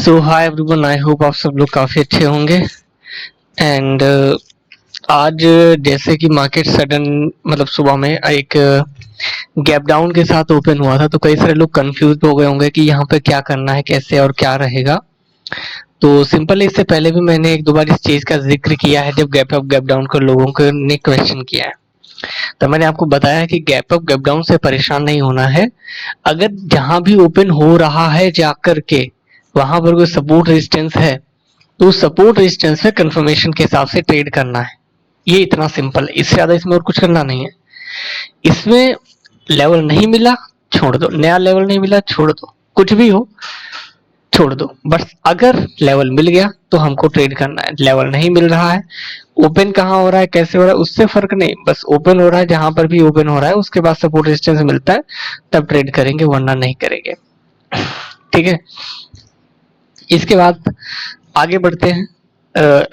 So hi everyone, I hope आप सब लोग काफ़ी अच्छे होंगे। एंड आज जैसे कि मार्केट सडन मतलब सुबह में एक गैप डाउन के साथ ओपन हुआ था, तो कई सारे लोग कंफ्यूज हो गए होंगे कि यहाँ पे क्या करना है, कैसे और क्या रहेगा। तो सिंपल, इससे पहले भी मैंने एक दो बार इस चीज़ का जिक्र किया है जब गैप अप गैप डाउन को लोगों को ने क्वेश्चन किया है। तो मैंने आपको बताया कि गैप अप गैप डाउन से परेशान नहीं होना है। अगर जहां भी ओपन हो रहा है जाकर के वहां पर कोई सपोर्ट रेजिस्टेंस है, तो सपोर्ट रेजिस्टेंस पे कंफर्मेशन के हिसाब से ट्रेड करना है। ये इतना सिंपल है, इससे ज्यादा इसमें और कुछ करना नहीं है। इसमें लेवल नहीं मिला छोड़ दो, नया लेवल नहीं मिला छोड़ दो, कुछ भी हो छोड़ दो। बस अगर लेवल मिल गया तो हमको ट्रेड करना है, लेवल नहीं मिल रहा है, ओपन कहाँ हो रहा है, कैसे हो रहा है, उससे फर्क नहीं। बस ओपन हो रहा है, जहां पर भी ओपन हो रहा है उसके बाद सपोर्ट रेजिस्टेंस मिलता है तब ट्रेड करेंगे, वरना नहीं करेंगे। ठीक है, इसके बाद आगे बढ़ते हैं।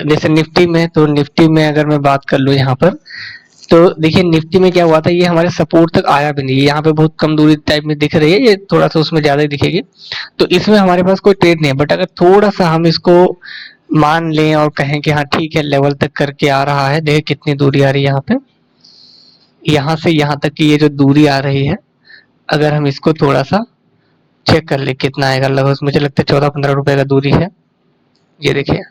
जैसे निफ्टी में, तो निफ्टी में अगर मैं बात कर लूँ यहाँ पर, तो देखिए निफ्टी में क्या हुआ था, ये हमारे सपोर्ट तक आया भी नहीं, यहाँ पे बहुत कम दूरी टाइप में दिख रही है, ये थोड़ा सा उसमें ज्यादा ही दिखेगी। तो इसमें हमारे पास कोई ट्रेड नहीं है, बट अगर थोड़ा सा हम इसको मान लें और कहें कि हाँ ठीक है, लेवल तक करके आ रहा है, देखिए कितनी दूरी आ रही है यहाँ पे, यहाँ से यहाँ तक की ये जो दूरी आ रही है, अगर हम इसको थोड़ा सा चेक कर ले कितना आएगा, लगभग मुझे लगता है 14-15 रुपए का दूरी है, ये देखिए।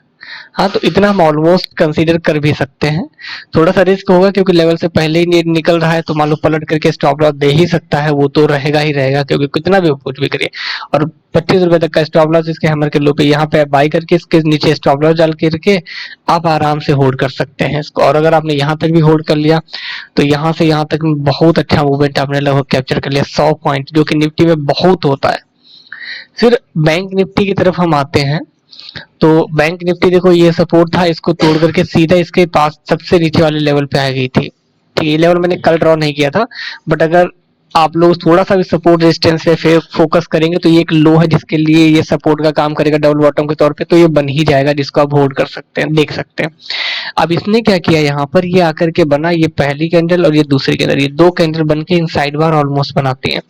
हाँ, तो इतना हम ऑलमोस्ट कंसीडर कर भी सकते हैं। थोड़ा सा रिस्क होगा क्योंकि लेवल से पहले ही निकल रहा है, तो मान लो पलट करके स्टॉप लॉस दे ही सकता है, वो तो रहेगा ही रहेगा, क्योंकि कितना भी कुछ भी करिए। और 25 रुपए तक का स्टॉप लॉस इसके हैमर के लो पे यहाँ पे बाई करके इसके नीचे स्टॉप लॉस डाल करके आप आराम से होल्ड कर सकते हैं इसको। और अगर आपने यहाँ तक भी होल्ड कर लिया तो यहाँ से यहाँ तक बहुत अच्छा मूवमेंट आपने लगभग कैप्चर कर लिया, 100 पॉइंट, जो कि निफ्टी में बहुत होता है। फिर बैंक निफ्टी की तरफ हम आते हैं, तो बैंक निफ्टी देखो, ये सपोर्ट था, इसको तोड़ करके सीधा इसके पास सबसे नीचे वाले लेवल पे आ गई थी। ठीक है, ये लेवल मैंने कल ड्रॉ नहीं किया था, बट अगर आप लोग थोड़ा सा भी सपोर्ट रेजिस्टेंस पे फिर फोकस करेंगे तो ये एक लो है जिसके लिए ये सपोर्ट का काम करेगा डबल बॉटम के तौर पे, तो ये बन ही जाएगा, जिसको आप होल्ड कर सकते हैं, देख सकते हैं। अब इसने क्या किया, यहाँ पर ये आकर के बना, ये पहली कैंडल और ये दूसरी कैंडल, ये दो कैंडल बन के इन साइड बार ऑलमोस्ट बनाती हैं।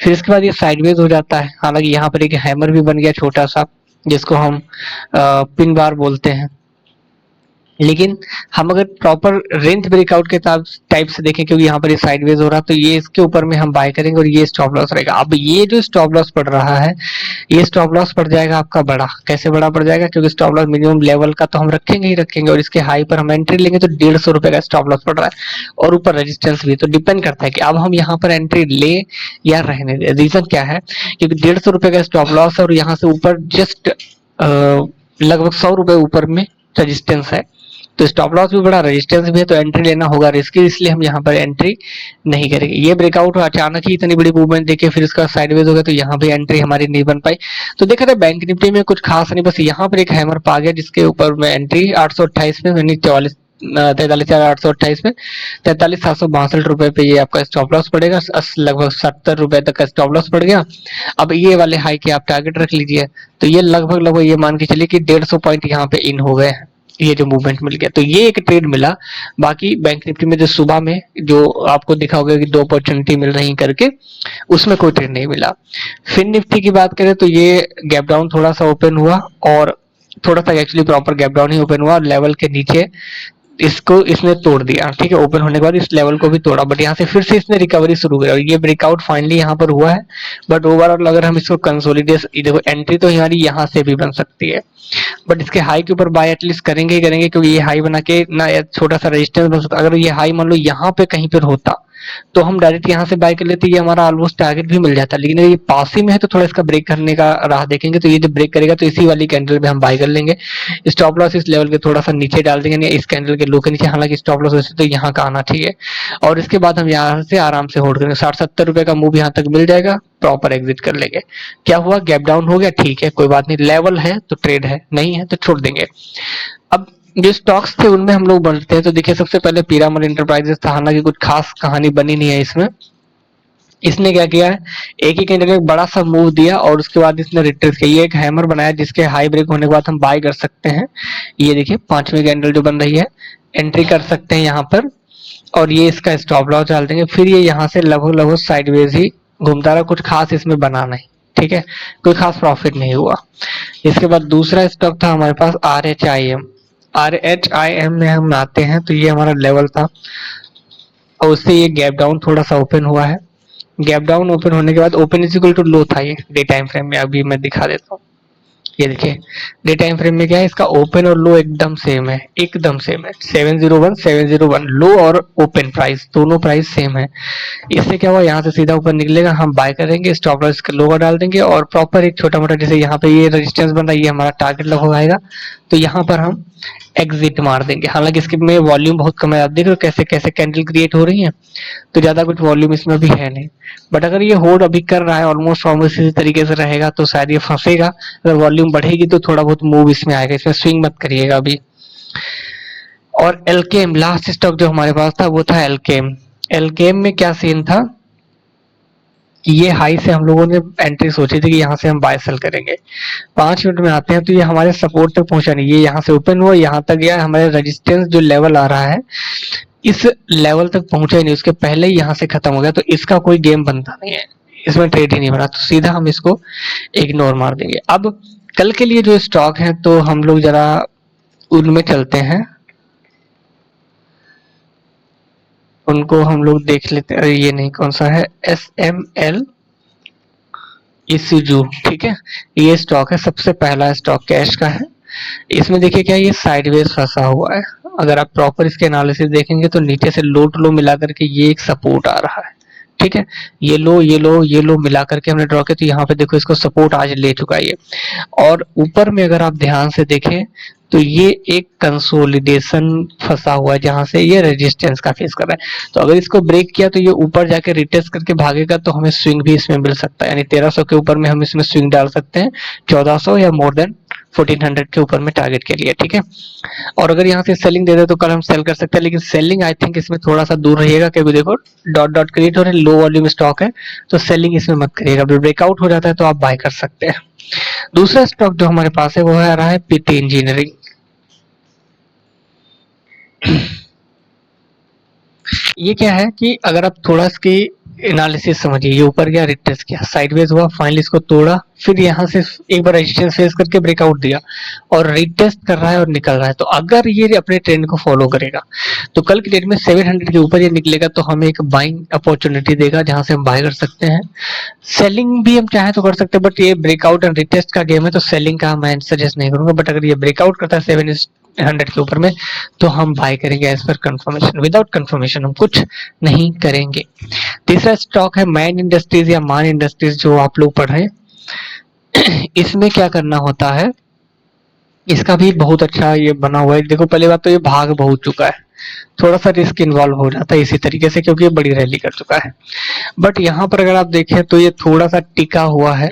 फिर इसके बाद ये साइडवेज हो जाता है, हालांकि यहाँ पर एक हैमर भी बन गया छोटा सा, जिसको हम पिन बार बोलते हैं। लेकिन हम अगर प्रॉपर रेंज ब्रेकआउट के टाइप से देखें, क्योंकि यहाँ पर ये साइडवेज हो रहा है, तो ये इसके ऊपर में हम बाय करेंगे और ये स्टॉप लॉस रहेगा। अब ये जो स्टॉप लॉस पड़ रहा है, ये स्टॉप लॉस पड़ जाएगा आपका बड़ा। कैसे बड़ा पड़ जाएगा, क्योंकि स्टॉप लॉस मिनिमम लेवल का तो हम रखेंगे ही रखेंगे, और इसके हाई पर हम एंट्री लेंगे तो 150 रुपए का स्टॉप लॉस पड़ रहा है, और ऊपर रेजिस्टेंस भी। तो डिपेंड करता है कि अब हम यहाँ पर एंट्री ले या रहने दे। रीजन क्या है, क्योंकि 150 रुपए का स्टॉप लॉस है और यहाँ से ऊपर जस्ट लगभग 100 रुपए ऊपर में रेजिस्टेंस है, तो स्टॉप लॉस भी बड़ा, रेजिस्टेंस भी है, तो एंट्री लेना होगा रिस्की, इसलिए हम यहाँ पर एंट्री नहीं करेंगे। ये ब्रेकआउट अचानक ही इतनी बड़ी मूवमेंट देखे, फिर इसका साइडवेज हो गया, तो यहाँ भी एंट्री हमारी नहीं बन पाई। तो देखा था बैंक निफ्टी में कुछ खास नहीं, बस यहाँ पर एक हैमर पा गया जिसके ऊपर में एंट्री 828 में, यानी 43,828 में 43,762 पे ये आपका स्टॉप लॉस पड़ेगा, लगभग 70 रुपए तक का स्टॉप लॉस पड़ गया। अब ये वाले हाई के आप टारगेट रख लीजिए, तो ये लगभग ये मान के चलिए कि 150 पॉइंट यहाँ पे इन हो गए हैं, ये जो मूवमेंट मिल गया, तो ये एक ट्रेड मिला। बाकी बैंक निफ्टी में जो सुबह में जो आपको दिखा होगा कि 2 अपॉर्चुनिटी मिल रही करके, उसमें कोई ट्रेड नहीं मिला। फिर निफ्टी की बात करें तो ये गैप डाउन थोड़ा सा ओपन हुआ, और थोड़ा सा एक्चुअली प्रॉपर गैप डाउन ही ओपन हुआ, और लेवल के नीचे इसको इसने तोड़ दिया। ठीक है, ओपन होने के बाद इस लेवल को भी तोड़ा, बट यहाँ से फिर से इसने रिकवरी शुरू की और ये ब्रेकआउट फाइनली यहाँ पर हुआ है। बट ओवरऑल अगर हम इसको कंसोलिडेट, देखो एंट्री तो हमारी यहाँ से भी बन सकती है, बट इसके हाई के ऊपर बाय एटलीस्ट करेंगे ही करेंगे, क्योंकि ये हाई बना के ना छोटा सा रेजिस्टेंस बन सकता है। अगर ये हाई मान लो यहाँ पे कहीं पर होता तो हम डायरेक्ट यहाँ से बाय कर लेते, ये हमारा ऑलमोस्ट टारगेट भी मिल जाता। लेकिन ये पास ही में है तो थोड़ा इसका ब्रेक करने का राह देखेंगे, तो ये जब ब्रेक करेगा तो इसी वाली कैंडल पे हम बाय कर लेंगे। स्टॉप लॉस इस लेवल के थोड़ा सा नीचे डाल देंगे, इस कैंडल के लो के नीचे, हालांकि स्टॉप लॉस वैसे तो यहाँ का आना चाहिए, और इसके बाद हम यहाँ से आराम से होल्ड करेंगे। 60-70 रुपए का मूव यहाँ तक मिल जाएगा, प्रॉपर एग्जिट कर लेंगे। क्या हुआ, गैप डाउन हो गया, ठीक है कोई बात नहीं, लेवल है तो ट्रेड है, नहीं है तो छोड़ देंगे। अब जो स्टॉक्स थे उनमें हम लोग बढ़ते हैं, तो देखिए सबसे पहले पीरामल इंटरप्राइजेस था, हालांकि कुछ खास कहानी बनी नहीं है इसमें। इसने क्या किया है, एक ही कैंडल में बड़ा सा मूव दिया और उसके बाद इसने रिट्रेस किया, ये एक हैमर बनाया जिसके हाई ब्रेक होने के बाद हम बाय कर सकते हैं। ये देखिए 5वीं कैंडल जो बन रही है, एंट्री कर सकते हैं यहाँ पर, और ये इसका स्टॉप लॉस डाल देंगे। फिर ये यहाँ से लगभग साइडवेज ही घूमता रहा, कुछ खास इसमें बना नहीं। ठीक है, कोई खास प्रॉफिट नहीं हुआ। इसके बाद दूसरा स्टॉक था हमारे पास RHIM। RHIM में हम आते हैं तो ये हमारा लेवल था और उससे ये गैप डाउन थोड़ा सा ओपन हुआ है। गैप डाउन ओपन होने के बाद open is equal to low था ये डे टाइम फ्रेम में। अभी मैं दिखा देता हूँ, ये देखिए डे टाइम फ्रेम में क्या है, इसका ओपन और लो एकदम सेम है, एकदम सेम है। 701 लो और ओपन प्राइस दोनों प्राइस सेम है। इससे क्या हुआ, यहाँ से सीधा ऊपर निकलेगा, हम बाय करेंगे, स्टॉप लॉस इसका लो का डाल देंगे और प्रॉपर एक छोटा मोटा जैसे यहाँ पे ये रेजिस्टेंस बन रहा है, ये हमारा टारगेट लगाएगा, तो यहाँ पर हम एग्जिट मार देंगे। हालांकि इसके में वॉल्यूम बहुत कम है, आप देख रहे हो कैसे कैसे कैंडल क्रिएट हो रही है, तो ज्यादा कुछ वॉल्यूम इसमें भी है नहीं। बट अगर ये होल्ड अभी कर रहा है ऑलमोस्ट ऑलमोस्ट इसी तरीके से रहेगा तो शायद ये फंसेगा। अगर वॉल्यूम बढ़ेगी तो थोड़ा बहुत मूव इसमें आएगा, इसमें स्विंग मत करिएगा अभी। और एलकेएम लास्ट स्टॉक जो हमारे पास था वो था एलकेएम। एलकेएम में क्या सीन था, ये हाई से हम लोगों ने एंट्री सोची थी कि यहाँ से हम बाय सेल करेंगे। 5 मिनट में आते हैं तो ये हमारे सपोर्ट तक पहुंचा नहीं, ये यहाँ से ओपन हुआ, यहाँ तक गया, हमारे रेजिस्टेंस जो लेवल आ रहा है इस लेवल तक पहुंचा ही नहीं, उसके पहले ही यहाँ से खत्म हो गया। तो इसका कोई गेम बनता नहीं है, इसमें ट्रेड ही नहीं बना, तो सीधा हम इसको इग्नोर मार देंगे। अब कल के लिए जो स्टॉक है तो हम लोग जरा उनमें चलते हैं, उनको हम लोग देख लेते हैं। ये नहीं, कौन सा है, SML इसीजू, ठीक है, ये स्टॉक है, सबसे पहला स्टॉक कैश का है। इसमें देखिए क्या ये साइडवेज फंसा हुआ है, अगर आप प्रॉपर इसके एनालिसिस देखेंगे तो नीचे से लो टू लो मिला करके ये एक सपोर्ट आ रहा है, ठीक है, ये लो ये लो ये लो मिला करके हमने ड्रॉ किया, तो यहाँ पे देखो इसको सपोर्ट आज ले चुका है ये। और ऊपर में अगर आप ध्यान से देखें तो ये एक कंसोलिडेशन फंसा हुआ है जहां से ये रेजिस्टेंस का फेस कर रहा है। तो अगर इसको ब्रेक किया तो ये ऊपर जाके रिटेस्ट करके भागेगा, तो हमें स्विंग भी इसमें मिल सकता है, यानी 1300 के ऊपर में हम इसमें स्विंग डाल सकते हैं, 1400 या मोर देन 1400 के ऊपर में टारगेट के लिए, ठीक है। और अगर यहाँ से सेलिंग दे दे तो कल हम सेल कर सकते हैं, लेकिन सेलिंग आई थिंक इसमें थोड़ा सा दूर रहिएगा, क्योंकि देखो डॉट डॉट क्रिएट हो रहे, लो वॉल्यूम स्टॉक है, तो सेलिंग इसमें मत करिएगा। ब्रेकआउट हो जाता है तो आप बाय कर सकते हैं। दूसरा स्टॉक जो हमारे पास है वो है रहा है पीटी इंजीनियरिंग। ये क्या है कि अगर आप थोड़ा इसकी एनालिसिस समझिए, ये ऊपर गया, रिट्रेस किया, साइडवेज हुआ, फाइनली इसको तोड़ा, फिर यहाँ से एक बार रेजिस्टेंस फेस करके ब्रेकआउट दिया और रिटेस्ट कर रहा है और निकल रहा है। तो अगर ये अपने ट्रेंड को फॉलो करेगा तो कल की डेट में 700 के ऊपर ये निकलेगा तो हमें एक बाइंग अपॉर्चुनिटी देगा जहां से हम बाय कर सकते हैं। सेलिंग भी हम चाहे तो कर सकते हैं, बट ये ब्रेकआउट एंड रिटेस्ट का गेम है तो सेलिंग का मैं सजेस्ट नहीं करूंगा। बट अगर ये ब्रेकआउट करता है 700 के ऊपर में तो हम बाय करेंगे as per confirmation, without confirmation हम कुछ नहीं करेंगे। तीसरा स्टॉक है मैन इंडस्ट्रीज या मान इंडस्ट्रीज, जो आप लोग पढ़ रहे हैं। इसमें क्या करना होता है, इसका भी बहुत अच्छा ये बना हुआ है। देखो पहली बात तो ये भाग बहुत चुका है, थोड़ा सा रिस्क इन्वॉल्व हो जाता है इसी तरीके से, क्योंकि ये बड़ी रैली कर चुका है। बट यहाँ पर अगर आप देखें तो ये थोड़ा सा टिका हुआ है,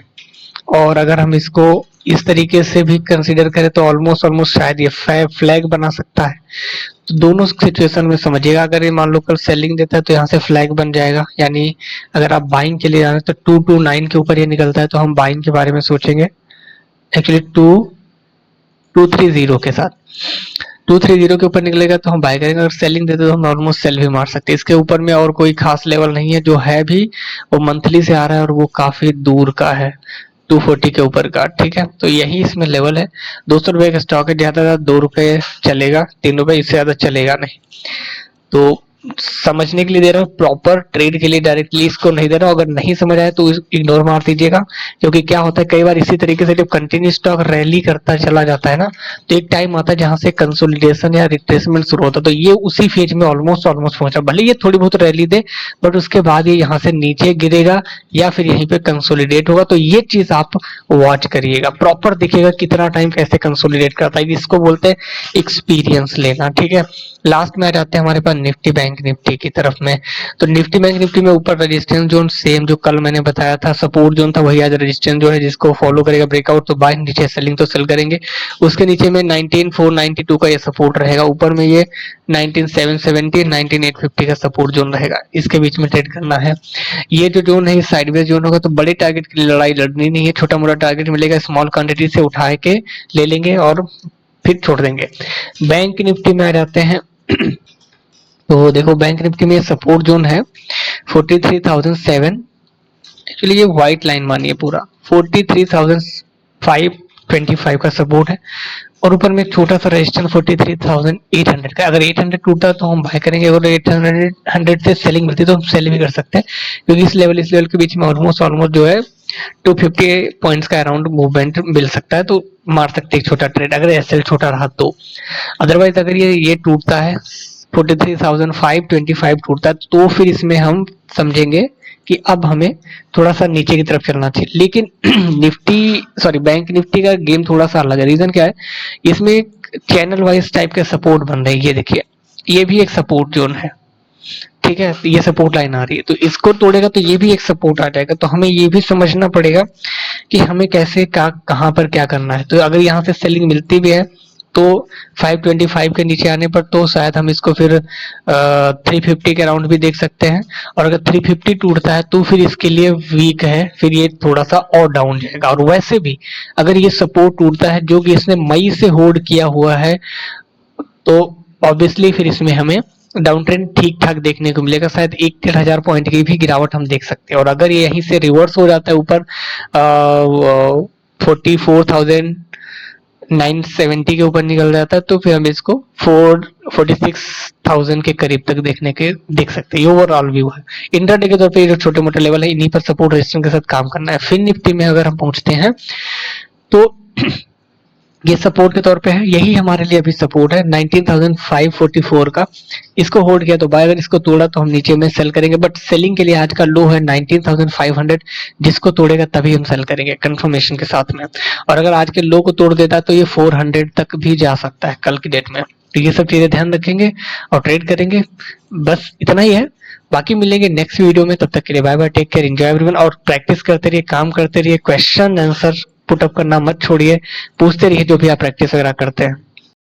और अगर हम इसको इस तरीके से भी कंसीडर करें तो ऑलमोस्ट ऑलमोस्ट शायद ये फ्लैग बना सकता है। तो दोनों सिचुएशन में समझिएगा, अगर ये मान लो कल सेलिंग देता है तो यहाँ से फ्लैग बन जाएगा, यानी अगर आप बाइंग के लिए जा रहे हैं तो 229 के ऊपर ये निकलता है तो हम बाइंग के बारे में सोचेंगे। एक्चुअली 230 के साथ 230 के ऊपर निकलेगा तो हम बाय करेंगे, अगर सेलिंग देते तो हम ऑलमोस्ट सेल भी मार सकते हैं। इसके ऊपर में और कोई खास लेवल नहीं है, जो है भी वो मंथली से आ रहा है और वो काफी दूर का है, 240 के ऊपर का, ठीक है। तो यही इसमें लेवल है। 200 रुपए का स्टॉक है, ज्यादा ज्यादा 2 रुपए चलेगा, 3 रुपए, इससे ज्यादा चलेगा नहीं। तो समझने के लिए दे रहा हूँ, प्रॉपर ट्रेड के लिए डायरेक्टली इसको नहीं दे रहा हूँ। अगर नहीं समझ आया तो इग्नोर मार दीजिएगा, क्योंकि क्या होता है कई बार इसी तरीके से जब कंटिन्यू स्टॉक रैली करता चला जाता है ना, तो एक टाइम आता है जहां से कंसोलिडेशन या रिट्रेसमेंट शुरू होता है। तो ये उसी फेज में ऑलमोस्ट पहुंचा, भले ये थोड़ी बहुत रैली दे, बट उसके बाद ये यहाँ से नीचे गिरेगा या फिर यहीं पे कंसोलिडेट होगा। तो ये चीज आप वॉच करिएगा, प्रॉपर दिखेगा कितना टाइम कैसे कंसोलिडेट करता है, इसको बोलते हैं एक्सपीरियंस लेना, ठीक है। लास्ट में आ जाते हैं हमारे पास निफ्टी बैंक निफ्टी की तरफ में। तो निफ्टी बैंक निफ्टी में ऊपर रेजिस्टेंस जोन सेम जो कल मैंने बताया था, सपोर्ट जोन था वही आज रेजिस्टेंस जोन है, जिसको फॉलो करेगा ब्रेकआउट तो बाय, नीचे सेलिंग तो सेल करेंगे। उसके नीचे में 19492 का ये सपोर्ट रहेगा, ऊपर में ये 19770 19850 का सपोर्ट जोन रहेगा, इसके बीच में ट्रेड करना है। ये जो जोन है साइडवेज जोन होगा, तो बड़े टारगेट के लिए लड़ाई लड़नी नहीं है, छोटा मोटा टारगेट मिलेगा, स्मॉल क्वांटिटी से उठा के ले लेंगे और फिर छोड़ देंगे। बैंक निफ्टी में आ जाते हैं। तो देखो बैंक निफ्टी में सपोर्ट जोन है 43,007 एक्चुअली ये व्हाइट लाइन मानिए पूरा 43,525 का सपोर्ट है और ऊपर में एक छोटा सा रेजिस्टेंस 43,800 का। अगर 800 टूटता तो हम बाय करेंगे, अगर 800 से सेलिंग मिलती तो हम सेल भी कर सकते हैं, क्योंकि इस लेवल के बीच में ऑलमोस्ट जो है 250 पॉइंट्स का अराउंड मूवमेंट मिल सकता है, तो मार सकते हैं छोटा ट्रेड अगर एसएल छोटा रहा तो। अदरवाइज अगर ये टूटता है 43,525 टूटता है तो फिर इसमें हम समझेंगे कि अब हमें थोड़ा सा नीचे की तरफ चलना चाहिए। लेकिन बैंक निफ्टी का गेम थोड़ा सा अलग है। रीजन क्या है, इसमें चैनल वाइज टाइप के सपोर्ट बन रहे हैं। ये देखिए, ये भी एक सपोर्ट जोन है, ठीक है, ये सपोर्ट लाइन आ रही है, तो इसको तोड़ेगा तो ये भी एक सपोर्ट आ जाएगा। तो हमें ये भी समझना पड़ेगा कि हमें कैसे कहाँ पर क्या करना है। तो अगर यहाँ से सेलिंग मिलती भी है तो 525 के नीचे आने पर तो शायद हम इसको फिर 350 के अराउंड भी देख सकते हैं, और अगर 350 टूटता है तो फिर इसके लिए वीक है, फिर ये थोड़ा सा और डाउन जाएगा। और वैसे भी अगर ये सपोर्ट टूटता है जो कि इसने मई से होल्ड किया हुआ है, तो ऑब्वियसली फिर इसमें हमें डाउन ट्रेंड ठीक ठाक देखने को मिलेगा, शायद 1-1.5 पॉइंट की भी गिरावट हम देख सकते हैं। और अगर ये यहीं से रिवर्स हो जाता है ऊपर 44,970 के ऊपर निकल जाता है तो फिर हम इसको 46,000 के करीब तक देख सकते हैं। ये ओवरऑल व्यू है। इंट्राडे के तौर पे जो छोटे मोटे लेवल है इन्हीं पर सपोर्ट रेजिस्टेंस के साथ काम करना है। फिन निफ्टी में अगर हम पहुंचते हैं तो ये सपोर्ट के तौर पे है, यही हमारे लिए अभी सपोर्ट है 19,544 का। इसको होल्ड किया तो बाय, अगर इसको तोड़ा तो हम नीचे में सेल करेंगे, बट सेलिंग के लिए आज का लो है 19,500, जिसको तोड़ेगा तभी हम सेल करेंगे कंफर्मेशन के साथ में। और अगर आज के लो को तोड़ देता है तो ये 400 तक भी जा सकता है कल की डेट में। तो ये सब चीजें ध्यान रखेंगे और ट्रेड करेंगे। बस इतना ही है, बाकी मिलेंगे नेक्स्ट वीडियो में। तब तक के लिए bye bye, take care, enjoy everyone. और प्रैक्टिस करते रहिए, काम करते रहिए, क्वेश्चन आंसर पुटअप करना मत छोड़िए, पूछते रहिए जो भी आप प्रैक्टिस वगैरह करते हैं।